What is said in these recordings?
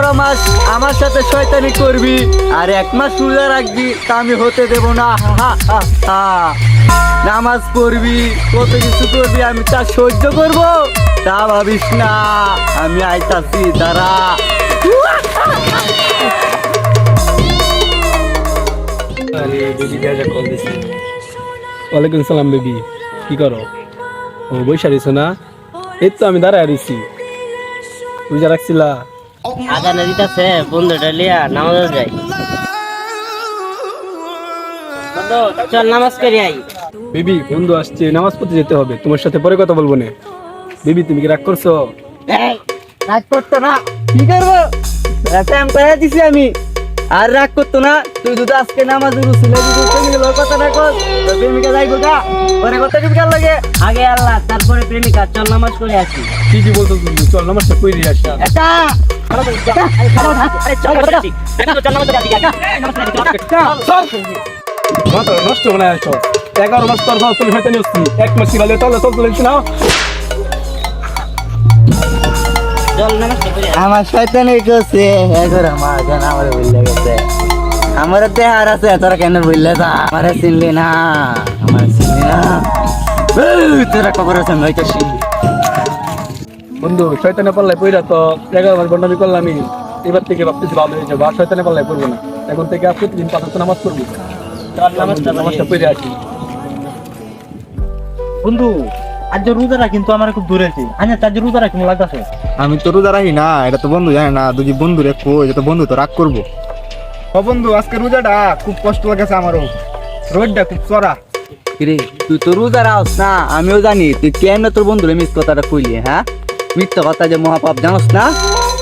11 মাস আমার সাথে শয়তানি করবি আর 1 মাস রোজা রাখবি, তা আমি হতে দেব না। নামাজ পড়বি, কত কিছু করবি, আমি তা সহ্য করব, তা ভাবিস না। আমি আইতাছি, দাঁড়া। ওয়ালাইকুম সালাম বেবি, কি করো? ও বৈশা রয়েছো না? এই তো আমি দাঁড়ায় রয়েছি। রোজা রাখছিলা? আজানে দিতেছে, বন্ধুটা লিয়া নামাজ যাই। বন্ধু চল নামাজ করি আই। বেবি বন্ধু আসছে, নামাজ পড়তে যেতে হবে, তোমার সাথে পরে কথা বলবো না। বেবি তুমি কি রাগ করছো? রাগ করতো না, কি করবো? টাইম পাইয়া দিছি আমি, আর রাগ করতো না। তুই যদি আজকে নামাজ কথা না কর, প্রেমিকা যাইবো গা, পরে কথা প্রেমিকার লাগে। আগে আল্লাহ তারপরে প্রেমিকা, চল নামাজ করে আসি। ঠিকই বলছো বন্ধু, চল নামাজটা পড়ে আসি। এটা মাথা নষ্ট মনে আসো। 11 মাস তোর ভাব তুমি হয়তো নিচ্ছি, 1 মাস গেলে তাহলে চল চলেছি না। চল নামাজ করে আমার শয়তানি করছে, এখন আমার কেন আমার বললে গেছে। আমার দেহার আছে, তোরা কেন বললে তা? আমার চিনলি না, আমার চিনলি না। তোরা খবর আছে নয়তো বন্ধু শয়তানে পাল্লায় পড়া তো 11 মাস বন্ডামি করলামই, এবার থেকে ভাবতেছি ভালো হয়ে যাবে, আর শয়তানে পাল্লায় পড়বো না। এখন থেকে আর প্রতিদিন 5 ওয়াক্ত নামাজ পড়বি। চল নামাজটা পড়ে আসি। বন্ধু আজ রোজারা কিন্তু আমার খুব দূরে আছে। আচ্ছা তার রোজারা কেমন লাগতেছে? আমি তো রোজা রাখি না, এটা তো বন্ধু জানে না। দুজি বন্ধু রে কই, এটা তো বন্ধু তো রাগ করবো। ও বন্ধু আজকে রোজাটা খুব কষ্ট লাগেছে আমারও, রোদটা খুব চড়া। কিরে, তুই তো রোজা রাখস না, আমিও জানি। তুই কেন তোর বন্ধুরে মিস কথাটা কইলি? হ্যাঁ, মিথ্যা কথা যে মহাপাপ, জানোস না?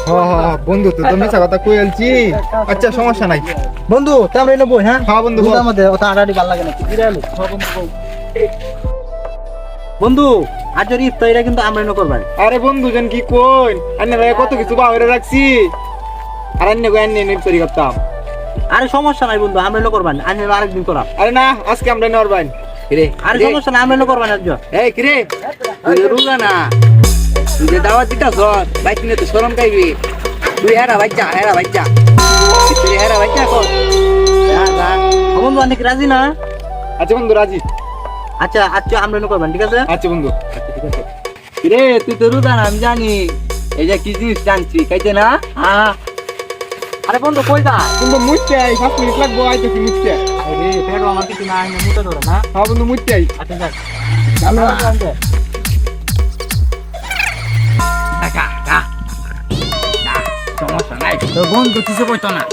হ হ হ, বন্ধু তুই তো মিছা কথা কই আলছি। আচ্ছা সমস্যা নাই বন্ধু তাহলে নেবো। হ্যাঁ হ্যাঁ বন্ধু বল। রোজার মধ্যে ওটা আড়াআড়ি ভালো লাগে না। কি রে আলু? বন্ধু আজ যদি ইফতারিটা কিন্তু আমরা এনে করবাই। আরে বন্ধু জান কি কই, আন্নে ভাই কত কিছু বাহিরে রাখছি, আর আন্নে কই আন্নে নেই তৈরি করতাম। আরে সমস্যা নাই বন্ধু, আমরা এনে করবান, আজ আরেকদিন করাম। আরে না, আজকে আমরা নেওয়ার বাইন। কিরে, আরে সমস্যা নাই, আমরা এনে করবান আজ। এই কিরে, তুই যে রোজা না, তুই যে দাওয়াত দিতাস, বাইক নিয়ে তো শরম খাইবি। তুই হেরা বাচ্চা, তুই হেরা বাচ্চা কর। ও বন্ধু অনেক রাজি না? আচ্ছা বন্ধু রাজি। আচ্ছা আচ্ছা আমরা এনে করবান, ঠিক আছে? আচ্ছা বন্ধু। কিরে, তুই তো রোজা না, আমি জানি। এই যে কি জিনিস জানছি, খাইতে না? হ্যাঁ। আরে বন্ধু কই যা? বন্ধু মুইতে আই, 5 মিনিট লাগবো আইতেছি মুইতে। আরে পেট আমার কিছু না, আমি মুতে ধরে না। হ্যাঁ বন্ধু মুইতে আই। আচ্ছা যাক আমরা আনতে সমস্যা নাই, তোর বন্ধু কিছু কইতো না।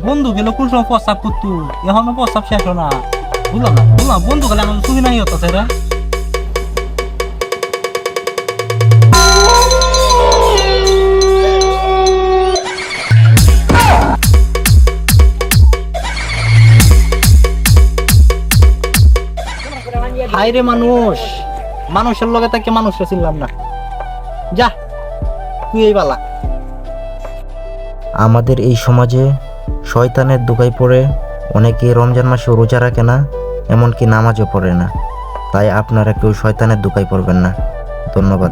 বন্ধু গেল কোন সময় প্রস্তাব করতু, এখনো প্রস্তাব শেষ না। বুঝলাম না বন্ধু গেলে আমার সুবিধা নাই হতো সেটা। হাইরে মানুষ, মানুষের লগে তাকে মানুষটা চিনলাম না। যা তুই এই বালা। আমাদের এই সমাজে শয়তানের দোকায় পড়ে অনেকে রমজান মাসে রোজা রাখে না, এমনকি নামাজও পড়ে না। তাই আপনারা কেউ শয়তানের দোকায় পড়বেন না। ধন্যবাদ।